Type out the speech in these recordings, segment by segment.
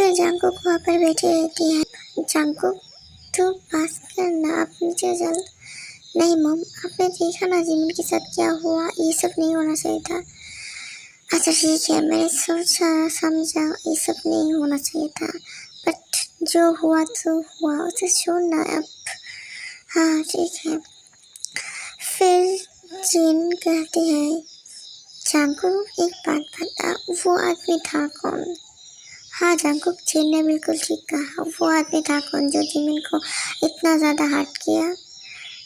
फिर जंगकुक वहाँ पर बैठी रहती है। जंगकुक, तू पास करना, आप नीचे चल। नहीं मम, आपने देखा ना जिमिन के साथ क्या हुआ, ये सब नहीं होना चाहिए था। अच्छा ठीक है, मैंने सोचा समझा, ये सब नहीं होना चाहिए था, बट जो हुआ तो हुआ, उसे छोड़ना अब। हाँ ठीक है। फिर जिन कहती है, जंगकुक एक बात बता, वो आदमी था कौन? हाँ जंगकुक, जिन ने बिल्कुल ठीक कहा, वो आदमी था कौन जो जिमिन को इतना ज़्यादा हर्ट किया?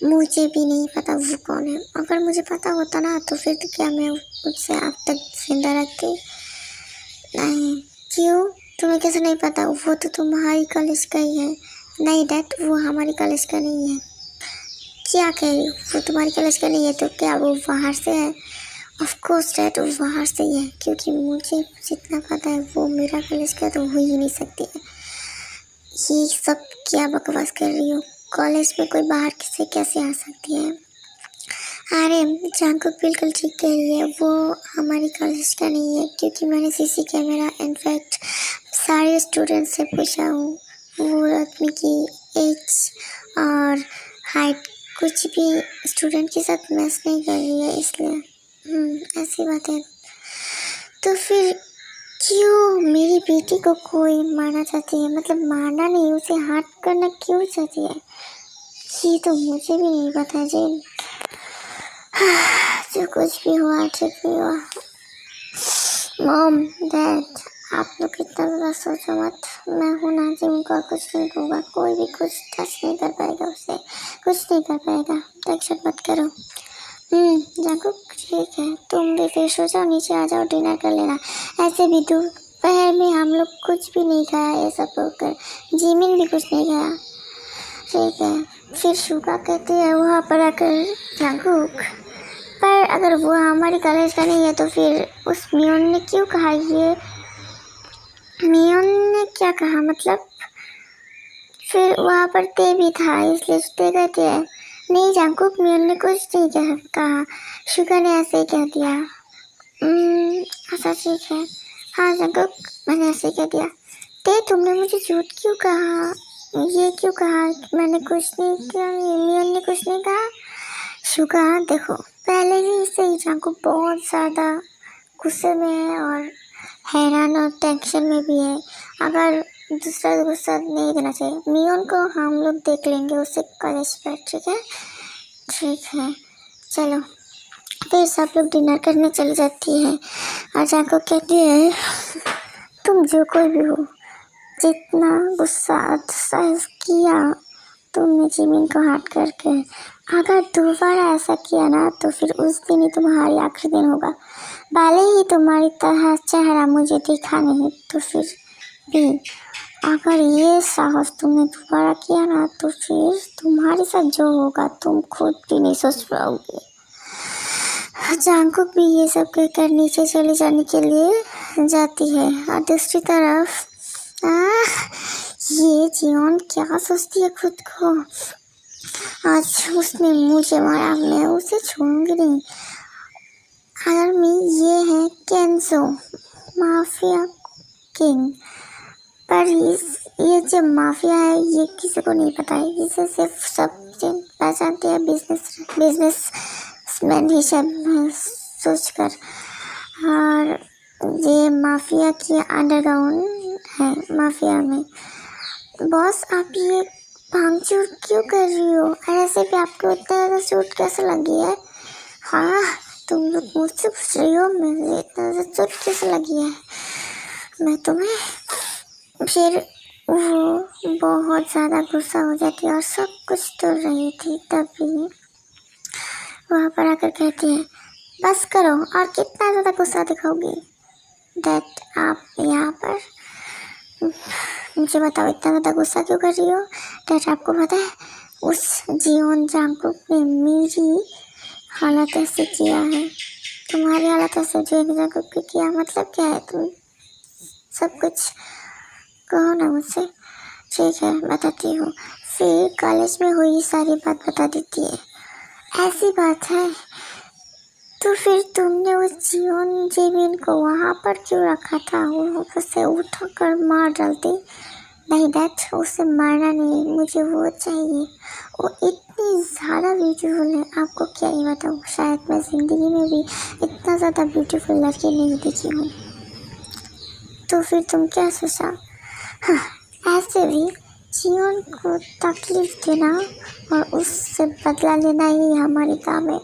मुझे भी नहीं पता वो कौन है। अगर मुझे पता होता ना तो फिर तो क्या मैं उससे अब तक जिंदा रखती? नहीं। क्यों? तुम्हें कैसे नहीं पता? वो तो तुम्हारी कॉलेज का ही है। नहीं डैड, वो हमारी कॉलेज का नहीं है। क्या कह रही हो? वो तुम्हारी कॉलेज का नहीं है तो क्या वो बाहर से है? ऑफ कोर्स डैड, वो बाहर से ही है, क्योंकि मुझे जितना पता है वो मेरा कॉलेज का तो हो ही नहीं सकती है। ये सब क्या बकवास कर रही हो? कॉलेज में कोई बाहर से कैसे आ सकती है? अरे जंगकुक बिल्कुल ठीक कह रही है, वो हमारी कॉलेज का नहीं है, क्योंकि मैंने सीसी कैमरा इनफैक्ट सारे स्टूडेंट से पूछा हूँ। वो आदमी की एज और हाइट कुछ भी स्टूडेंट के साथ मैच नहीं कर रही है, इसलिए ऐसी बात है। तो फिर क्यों मेरी बेटी को कोई मारना चाहती है? मतलब मारना नहीं, उसे हर्ट करना क्यों चाहती है? ये तो मुझे भी नहीं पता जी। जो कुछ भी हुआ ठीक नहीं हुआ। मॉम डैड, आप लोग कितना ज़्यादा सोचो मत, मैं हूँ ना जिमिन को कुछ नहीं होगा, कोई भी कुछ टच नहीं कर पाएगा, उसे कुछ नहीं कर पाएगा, टेंशन मत करो। जंगकुक ठीक है, तुम भी फिर सो जाओ, नीचे आ जाओ, डिनर कर लेना। ऐसे भी दोपहर में हम लोग कुछ भी नहीं खाया, ये सब होकर जिमिन भी कुछ नहीं खाया। ठीक है। फिर शुगा कहती है वहाँ पर आकर, जंगकुक पर अगर वो हमारी कॉलेज का नहीं है तो फिर उस मियोन ने क्यों कहा ये? मियोन ने क्या कहा मतलब? फिर वहाँ पर ते भी था, इसलिए ते कहते हैं नहीं जंगकुक, मियोन ने कुछ नहीं कहा, शुगा ने ऐसे ही कह दिया। अच्छा ठीक है। हाँ जंगकुक, मैंने ऐसे ही कह दिया। ते तुमने मुझे झूठ क्यों कहा? ये क्यों कहा? मैंने कुछ नहीं किया, मियोन ने कुछ नहीं कहा। शुगा देखो, पहले ही से ही जंगकुक बहुत ज़्यादा गुस्से में है और हैरान और टेंशन में भी है। अगर दूसरा गुस्सा नहीं देना चाहिए। मियोन को हम लोग देख लेंगे उससे कॉलेज पर, ठीक है? ठीक है, चलो। फिर सब लोग डिनर करने चली जाती है और जंगकुक कहती है तुम जो कोई भी हो, जितना गुस्सा किया तुमने जिमिन को हर्ट करके, अगर दोबारा ऐसा किया ना तो फिर उस दिन ही तुम्हारी आखिरी दिन होगा। भले ही तुम्हारी तरह चेहरा मुझे दिखा नहीं तो फिर भी अगर ये साहस तुमने दोबारा किया ना तो फिर तुम्हारे साथ जो होगा तुम खुद भी नहीं सोच पाओगे। जंगकुक भी ये सब कहकर नीचे चले जाने के लिए जाती है और दूसरी तरफ ये जियोन क्या सोचती है खुद को? आज उसने मुझे मारा, मैं उसे छोड़ूंगी नहीं। आर्मी ये है केंजो, माफिया किंग, पर ये जो माफिया है ये किसी को नहीं पता है, इसे सिर्फ सब पहचानते हैं बिजनेसमैन ही सब सोचकर। और ये माफिया की अंडरग्राउंड है। माफिया में बॉस, आप ये भांगचूर क्यों कर रही हो? ऐसे भी आपको इतना ज़्यादा चोट कैसे लगी है? हाँ, तुम लोग मुझसे पूछ रही हो मुझे इतना ज़्यादा चोट कैसे लगी है? मैं तुम्हें फिर वो बहुत ज़्यादा गुस्सा हो जाती है और सब कुछ तोड़ रही थी, तभी वहाँ पर आकर कहती है बस करो, और कितना ज़्यादा गुस्सा दिखाओगी? डैड आप यहाँ पर, मुझे बताओ इतना ज़्यादा गुस्सा क्यों कर रही हो? डैड आपको पता है उस जियोन जंगकुक ने मेरी हालत ऐसे किया है, तुम्हारी हालत ऐसे जियोन जंगकुक ने किया, मतलब क्या है? तुम सब कुछ कहो ना मुझसे। ठीक है बताती हूँ। फिर कॉलेज में हुई सारी बात बता देती है। ऐसी बात है तो फिर तुमने उस जियोन जिमिन को वहाँ पर क्यों रखा था? वो उसे उठा कर मार डालती। नहीं डैड, उसे मारना नहीं, मुझे वो चाहिए। वो इतनी ज़्यादा ब्यूटीफुल है, आपको क्या ही बताऊँ। शायद मैं ज़िंदगी में भी इतना ज़्यादा ब्यूटीफुल लड़की नहीं देखी हूँ। तो फिर तुम क्या सोचा? हाँ, ऐसे भी जियोन को तकलीफ देना और उससे बदला लेना ही हमारी काम है।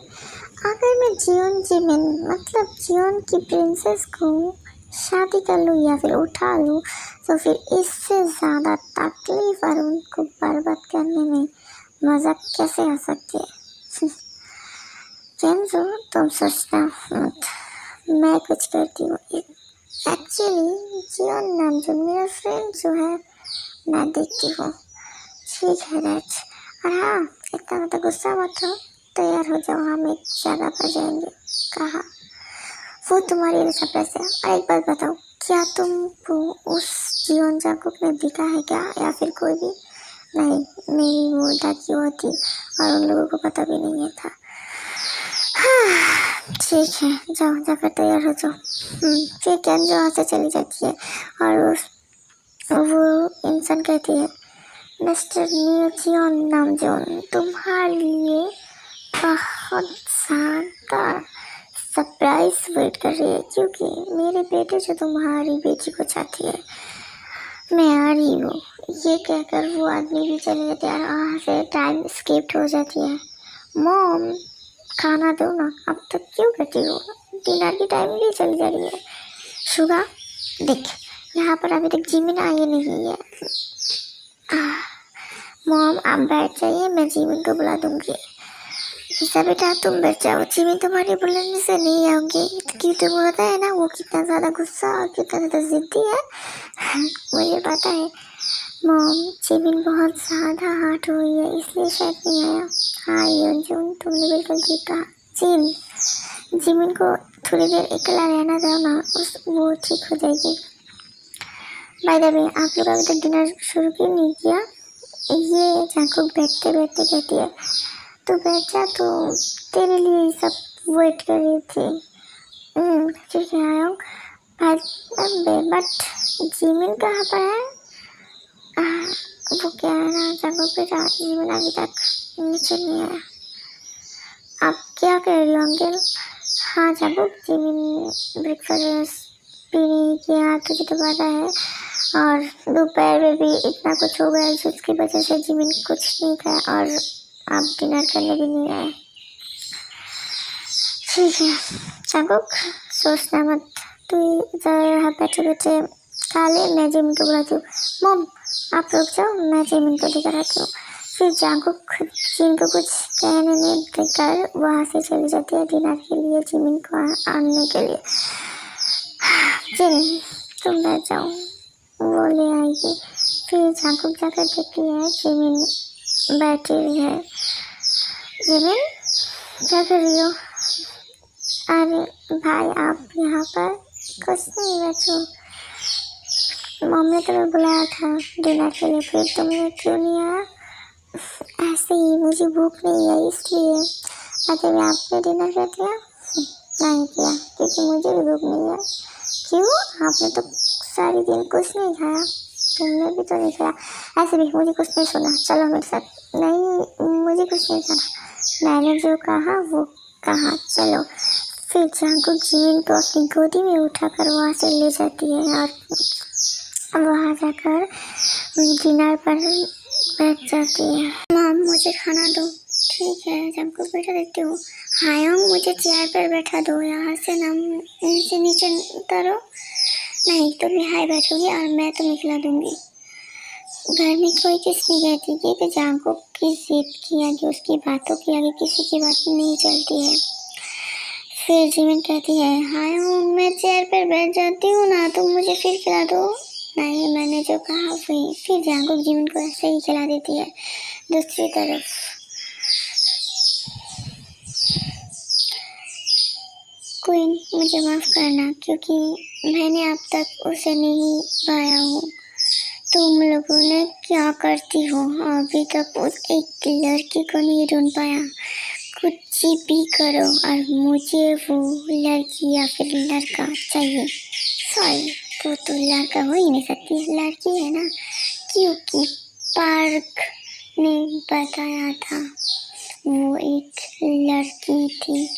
अगर मैं जियोन जिमिन मतलब जियोन की प्रिंसेस को शादी कर लूँ या फिर उठा लूँ, तो फिर इससे ज़्यादा तकलीफ और उनको बर्बाद करने में मज़ा कैसे आ सकती है? केंजो, तुम सोचना मत, मैं कुछ करती हूँ। एक्चुअली जियोन नाम जो मेरा फ्रेंड जो है, मैं देखती हूँ। ठीक है डैड। और हाँ, इतना ज़्यादा गुस्सा मत हो, तैयार हो जाओ, हम एक जगह पर जाएंगे। कहा? वो तुम्हारी लिए सरप्राइज है। और एक बात बताओ, क्या तुमको उस जियोन जाकुक ने दिखा है क्या, या फिर कोई भी? नहीं, मेरी वो डाकी होती और उन लोगों को पता भी नहीं था। ठीक है, जाओ, जाकर तैयार हो जाओ। फिर केंजो वहाँ से चली जाती है और वो इंसान कहती है, मिस्टर न्यूजियन नामजोन, तुम्हारे लिए बहुत शानदार सरप्राइज वेट कर रही है, क्योंकि मेरे बेटे जो तुम्हारी बेटी को चाहती है, मैं आ रही हूँ। ये कहकर वो आदमी भी चले जाते हैं और वहाँ से टाइम स्किप हो जाती है। मॉम, खाना दो ना, अब तक क्यों बैठी हो? डिनर की टाइम भी चली जा रही है। शुगा, देख, यहाँ पर अभी तक जिमिन आई नहीं है। मॉम, आप बैठ जाइए, मैं जिमिन को बुला दूंगी। ईसा बेटा, तुम बैठ जाओ, जिमिन तुम्हारे बुलाने से नहीं आऊंगी, क्योंकि तुम्हें पता है ना वो कितना ज़्यादा गुस्सा और कितना ज़्यादा जिद्दी है। मुझे पता है मॉम, जिमिन बहुत ज़्यादा हार्ट हुई है, इसलिए शायद नहीं आया। हाँ योंजून, तुमने बिल्कुल ठीक कहा। जिमिन को थोड़ी देर अकेला रहना दो ना, वो ठीक हो जाएगी। बाय द वे, आप लोग अभी तक डिनर शुरू क्यों नहीं किया? ये जाकुक बैठते बैठते कहती है, तो बैठ जा, तो तेरे लिए ही सब वेट कर रही थी। ठीक है, आया हूँ। बट जिमिन कहाँ पर है? वो क्या है ना, जाकुक बेटा, जिमिन अभी तक नीचे नहीं आया। आप क्या कह रही हो अंकल? हाँ जाकुक, जिमिन ब्रेकफास्ट भी नहीं किया, तुझे तो पता है, और दोपहर में भी इतना कुछ हो गया जिसकी वजह से जिमिन कुछ नहीं खाया और आप डिनर करने भी नहीं आए। ठीक है जाकुक, सोचना मत, तू यहाँ बैठे बैठे खा ले, मैं जिमिन को बुलाती हूँ। मॉम, आप रुक जाओ, मैं जिमिन को लेकर आती हूँ। फिर जाकुक जिन को कुछ कहने नहीं देकर वहाँ से चली जाती है डिनर के लिए, जिमिन को आने के लिए। जिन, तुम बैठ जाओ, वो ले आएगी। फिर जाकुक जाकर देखती है जिमिन बैठी हुई है। जिमिन, क्या कर रही हो? अरे भाई, आप यहाँ पर? कुछ नहीं, बैठो। मम्मी ने तुम्हें बुलाया था डिनर के लिए, फिर तुमने क्यों नहीं आया? ऐसे ही, मुझे भूख नहीं है इसलिए। मतलब आपने डिनर कर लिया? नहीं किया, क्योंकि मुझे भी भूख नहीं है। क्यों? आपने तो सारी दिन कुछ नहीं खाया। तुमने भी तो नहीं खाया। ऐसे भी मुझे कुछ नहीं सुना, चलो मेरे साथ। नहीं, मुझे कुछ नहीं खाना, मैंने जो कहा वो कहा, चलो। फिर जाकुक जिमिन को अपनी गोदी में उठाकर वहाँ से ले जाती है और वहाँ जाकर डिनर पर बैठ जाती है। मॉम, मुझे खाना दो। ठीक है, जाकुक बैठा देती हूँ। हायोंग, मुझे चेयर पर बैठा दो, यहाँ से ना नीचे नीचे उतरो। नहीं, तुम यहाँ बैठोगी और मैं तुम्हें खिला दूंगी। घर में कोई किस नहीं कहती कि जाकुक की जिद की आगे, उसकी बातों की आगे किसी की बात नहीं चलती है। फिर जिमिन कहती है, हायोंग, मैं चेयर पर बैठ जाती हूँ ना, तुम मुझे फिर खिला दो। नहीं, मैंने जो कहा वही। फिर जाकुक जिमिन को ऐसे ही खिला देती है। दूसरी तरफ क्वीन, मुझे माफ़ करना, क्योंकि मैंने अब तक उसे नहीं पाया हूँ। तुम लोगों ने क्या करती हो? अभी तक उस एक लड़की को नहीं ढूंढ पाया। कुछ भी करो और मुझे वो लड़की या फिर लड़का चाहिए। सॉरी, तो लड़का हो ही नहीं सकती, लड़की है ना, क्योंकि पार्क ने बताया था वो एक लड़की थी।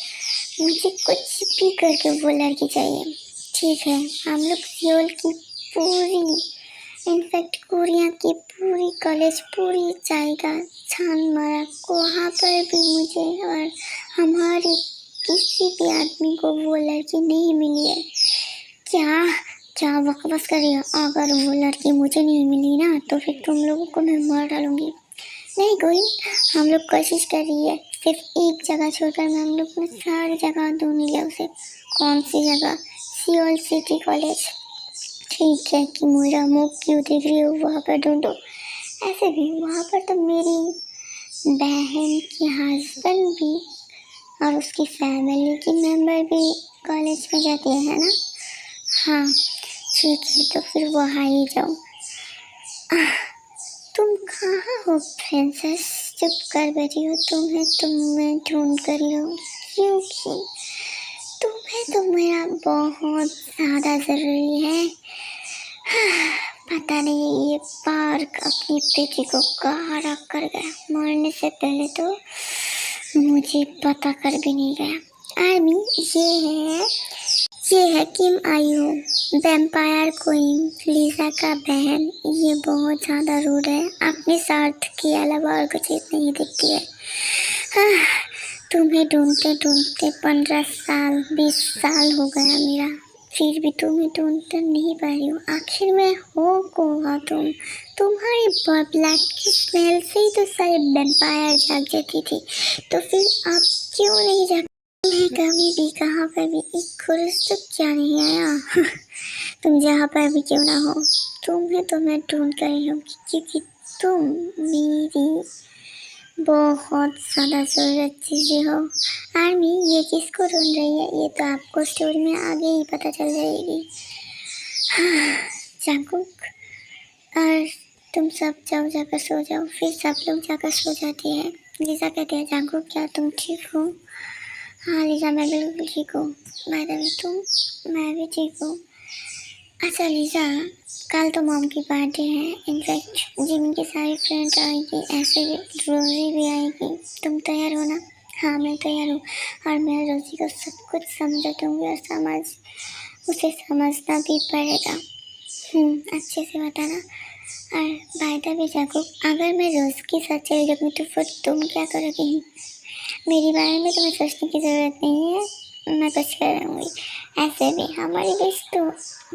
मुझे कुछ भी करके वो लड़की चाहिए। ठीक है, हम लोग सियोल की पूरी, इनफैक्ट कोरिया की पूरी कॉलेज, पूरी जाएगा छान मारा, वहाँ पर भी मुझे और हमारे किसी भी आदमी को वो लड़की नहीं मिली है। क्या क्या बकवास कर रही हो? अगर वो लड़की मुझे नहीं मिली ना तो फिर तुम लोगों को मैं मार डालूंगी। नहीं कोई, हम लोग कोशिश कर रही है, सिर्फ एक जगह छोड़कर मैं हम लोग ने सारी जगह ढूंढ लिया उसे। कौन सी जगह? Seoul city college. ठीक है कि मेरा मुंह क्यों देख रही हो, वहाँ पर ढूंढो। ऐसे भी वहाँ पर तो मेरी बहन की हस्बैंड भी और उसकी फैमिली की मेंबर भी कॉलेज में जाती है ना। हाँ ठीक है, तो फिर वहाँ ही जाओ। तुम कहाँ हो प्रिंसेस? चुप कर बैठी हो? तुम्हें ढूंढ कर रही हो, क्योंकि तुम्हें तो मेरा बहुत ज़्यादा ज़रूरी है। पता नहीं ये पार्क अपनी बेटी को कहाँ रख कर गया, मरने से पहले तो मुझे पता कर भी नहीं गया। आर्मी ये है किम आयू, वैम्पायर क्वीन, लीजा का बहन। ये बहुत ज़्यादा रूड है, अपने स्वार्थ के अलावा और कुछ नहीं दिखती है। तुम्हें ढूंढते ढूंढते 15 साल 20 साल हो गया मेरा, फिर भी तुम्हें ढूंढ नहीं पा रही हूँ। आखिर में हो कौन तुम? तुम्हारी ब्लड की स्मेल से ही तो सारे वैम्पायर जाग जाती थी, तो फिर आप क्यों नहीं जाग? तुम्हें कभी भी कहाँ पर भी एक खुरुस तो क्या नहीं आया? तुम जहाँ पर भी क्यों ना हो, तुम्हें तो मैं ढूंढ कर रही हूँ, क्योंकि तुम मेरी बहुत ज़्यादा ज़रूरत चीज़ें हो। आर्मी ये किसको ढूंढ रही है, ये तो आपको स्टोरी में आगे ही पता चल जाएगी। जांगकुक और तुम सब जाओ, जाकर सो जाओ। फिर सब लोग जाकर सो जाते हैं। लीजा कहती है जांगकुक क्या तुम ठीक हो? हाँ लीजा मैं बिल्कुल ठीक हूँ। बाय द वे तुम? मैं भी ठीक हूँ। अच्छा लीजा, कल तो मॉम की बर्थडे है, इनफैक्ट जिम की सारी फ्रेंड्स आएगी, ऐसे भी रोजी भी आएगी। तुम तैयार हो ना? हाँ मैं तैयार हूँ, और मैं रोजी को सब कुछ समझा दूँगी और उसे समझना भी पड़ेगा। अच्छे से बताना। और बाय द वे जाको, अगर मैं रोज के साथ चली जाऊँगी तो फिर तुम क्या करोगी? मेरे बारे में तुम्हें सोचने की ज़रूरत नहीं है, मैं कुछ करूँगी। ऐसे भी हमारे बीच तो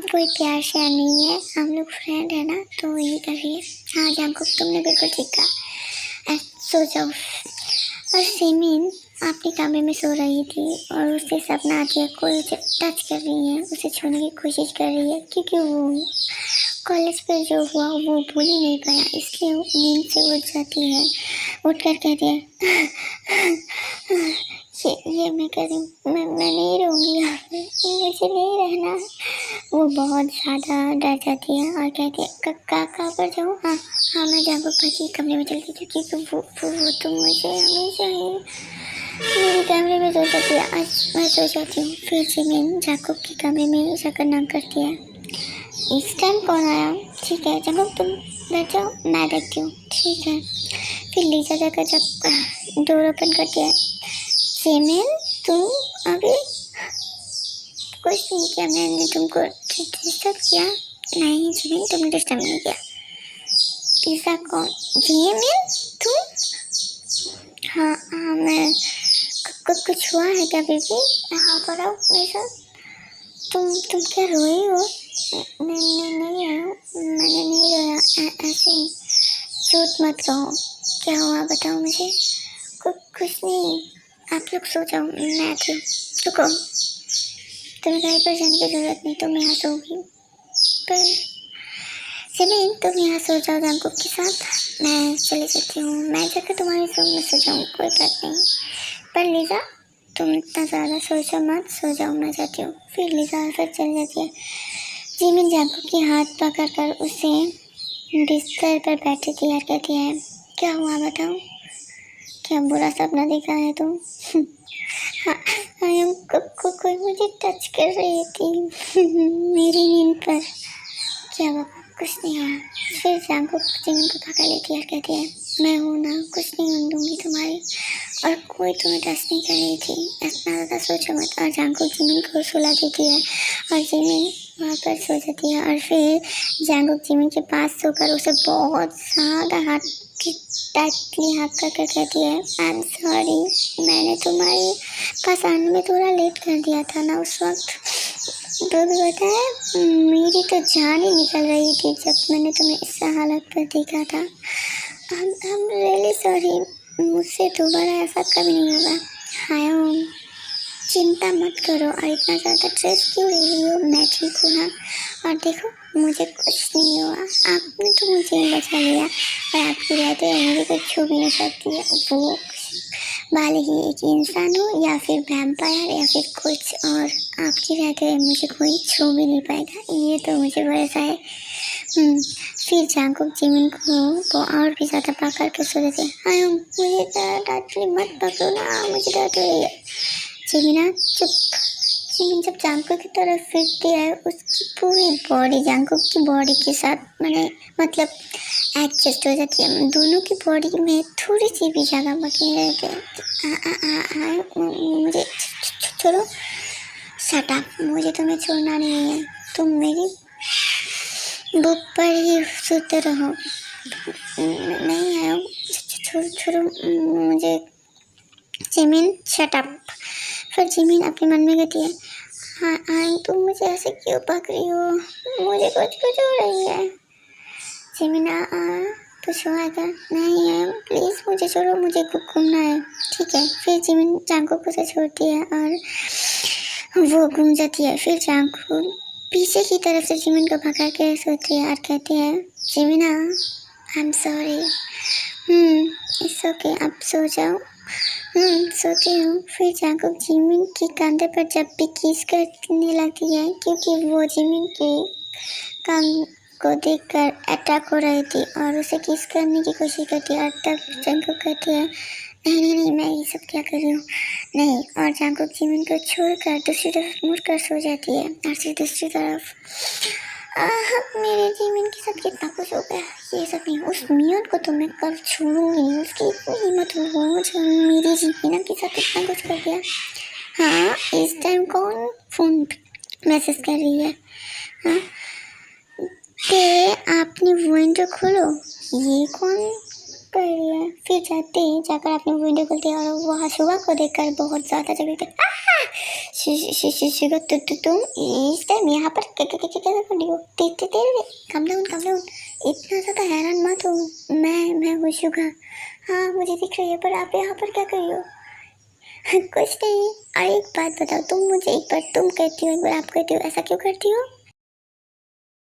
कोई प्यार श्यार नहीं है, हम लोग फ्रेंड है ना, तो वही करिए। हाँ जांकुक तुमने बिल्कुल ठीक कहा। सो जाओ। और सेमिन अपने कमरे में सो रही थी और उसे सपना आती है कोई उसे टच कर रही है, उसे छूने की कोशिश कर रही है, क्योंकि वो कॉलेज पर जो हुआ वो भूल ही नहीं पाया, इसलिए वो नींद से उठ जाती है। उठकर कहती है ये मैं कर रही हूँ, मैं नहीं रहूँगी यहाँ पे, मुझे नहीं रहना। वो बहुत ज़्यादा डर जाती है और कहती है कहाँ पर जाऊँ? हाँ मैं जागो के कमरे में चलती थी, क्योंकि वो तो मुझे हमेशा ही मेरे कमरे में सो जाती है। आज मैं सो जाती हूँ। फिर जिमिन जागो के कमरे में जाकर नॉक करती है। इस टाइम कौन आया? ठीक है जागो तुम बैठ जाओ, मैं देखती हूँ। ठीक है। फिर लीजा जाकर जब डोर ओपन करती है, जिमिन तुम अभी? कुछ नहीं किया मैंने, तुमको डिस्टर्ब किया? नहीं जिमिन तुमने डिस्टर्ब नहीं किया। लीजा कौन? जिमिन तुम? हाँ मैं कुछ हुआ है क्या बेबी? हाँ पर आओ मेरे साथ। तुम क्या रोए हो? नहीं आया, मैंने नहीं रोया, ऐसे ही। झूठ मत कहो, क्या हुआ बताओ मुझे। कुछ नहीं, आप लोग सो जाओ, मैं आती हूँ। रुको, तुम्हें कहीं पर जाने की जरूरत नहीं, तुम यहाँ सोओगी। पर सिमिन तुम यहाँ सो जाओ जांकुक के साथ, मैं चली जाती हूँ। मैं जाकर तुम्हारे रूम में सो जाऊँ, कोई बात नहीं। पर लीजा तुम इतना ज़्यादा सोचो मत, सो जाओ, मैं जाती हूँ। फिर लीजा फिर चल जाती है। जिमिन जांकुक के हाथ पकड़ कर उसे बिस्तर पर बैठे तैयार कहती है, क्या हुआ बताओ? क्या बुरा सपना देखा है तुम? हाँ, आयम कोई मुझे टच कर रही थी मेरी नींद पर। क्या बाबा, कुछ नहीं हुआ। फिर जांगकुक जिमिन को पकड़ लेती है और कहती है, मैं हूँ ना, कुछ नहीं होने दूंगी तुम्हारी, और कोई तुम्हें टच नहीं कर रही थी, इतना ज़्यादा सोचो मत। और जांगकुक जिमिन को सुला देती है और जिमिन वहाँ पर सो जाती है। और फिर जांगकुक जिमिन के पास सोकर उसे बहुत ज़्यादा हाथ टाइटली हाथ कर कहती है, आई एम सॉरी, मैंने तुम्हारी पास आने में थोड़ा लेट कर दिया था ना उस वक्त। तो भी बताया, मेरी तो जान ही निकल रही थी जब मैंने तुम्हें इस हालत पर देखा था। I'm really sorry, मुझसे दोबारा ऐसा कभी नहीं होगा। हाय, चिंता मत करो और इतना ज़्यादा स्ट्रेस क्यों ले रही हो, मैं ठीक हूँ ना। और देखो, मुझे कुछ नहीं हुआ, आपने तो मुझे बचा लिया और आपकी रहते मुझे कुछ छू भी नहीं सकती है, वो भले ही एक इंसान हो या फिर वैम्पायर या फिर कुछ और, आपकी रहते हुए मुझे कोई छू भी नहीं पाएगा, ये तो मुझे भरोसा है। फिर जांगकुक जिमिन को वो और भी ज़्यादा पकड़ के सो देते हैं। मुझे डरती मत पकड़ो ना, मुझे डर रही है। जिमिना चुप। जिमिन जब जांगकुक की तरफ फिरती है, उसकी पूरी बॉडी जांगकुक की बॉडी के साथ मतलब एडजस्ट हो जाती है। दोनों की बॉडी में थोड़ी सी भी जगह बाकी नहीं रहती। मुझे छोड़ो, शट अप, मुझे तुम्हें छोड़ना नहीं है, तुम मेरी बुक पर ही सोते रहो। नहीं आयो, छोड़ो मुझे। Jimin shut up. फिर जिमिन अपने मन में कहती है, हाँ तुम मुझे ऐसे क्यों पक रही हो, मुझे कुछ हो रही है। जिमिना कुछ हुआ क्या? नहीं है, प्लीज़ मुझे छोड़ो, मुझे घूमना है। ठीक है। फिर जिमिन जांगकुक को से छोड़ती है और वो घूम जाती है। फिर जांगकुक पीछे की तरफ से जिमिन को पकड़ के सोती है और कहती है, जिमिना I am sorry. It's okay, अब सो जाओ। सोती हूँ। फिर जांगकुक जिमिन के कंधे पर जब भी किस करने लगती है, क्योंकि वो जिमिन के कान को देखकर अटैक हो रही थी और उसे किस करने की कोशिश करती है। और तब जांगकुक कहती है, नहीं, मैं ये सब क्या कर रही हूँ, नहीं। और जांगकुक जिमिन को छोड़कर दूसरी तरफ मुड़कर सो जाती है। और फिर दूसरी तरफ मेरे जिमिन के साथ कितना कुछ हो गया, ये सब नहीं। उस मियन को तो मैं कल छोड़ूंगी नहीं, उसकी इतनी हिम्मत हो जो मेरी जिमिना के साथ इतना कुछ कर दिया। हाँ, इस टाइम कौन फ़ोन मैसेज कर रही है? हाँ, आपने विंडो खोलो, ये कौन कर रही है? फिर जाकर आपने विंडो खोलती है और वहाँ शुगा को देखकर बहुत ज़्यादा जगह शुगा, तुम इस टाइम यहाँ पर क्या कर रही हो? कम डाउन, इतना ज़्यादा हैरान मत हो, मैं हूँ शुगा। हाँ, मुझे दिख रही है, पर आप यहाँ पर क्या कर रही हो? कुछ नहीं। और एक बात बताओ, तुम मुझे एक बार तुम कहती हो, एक बार आप कहती हो, ऐसा क्यों करती हो?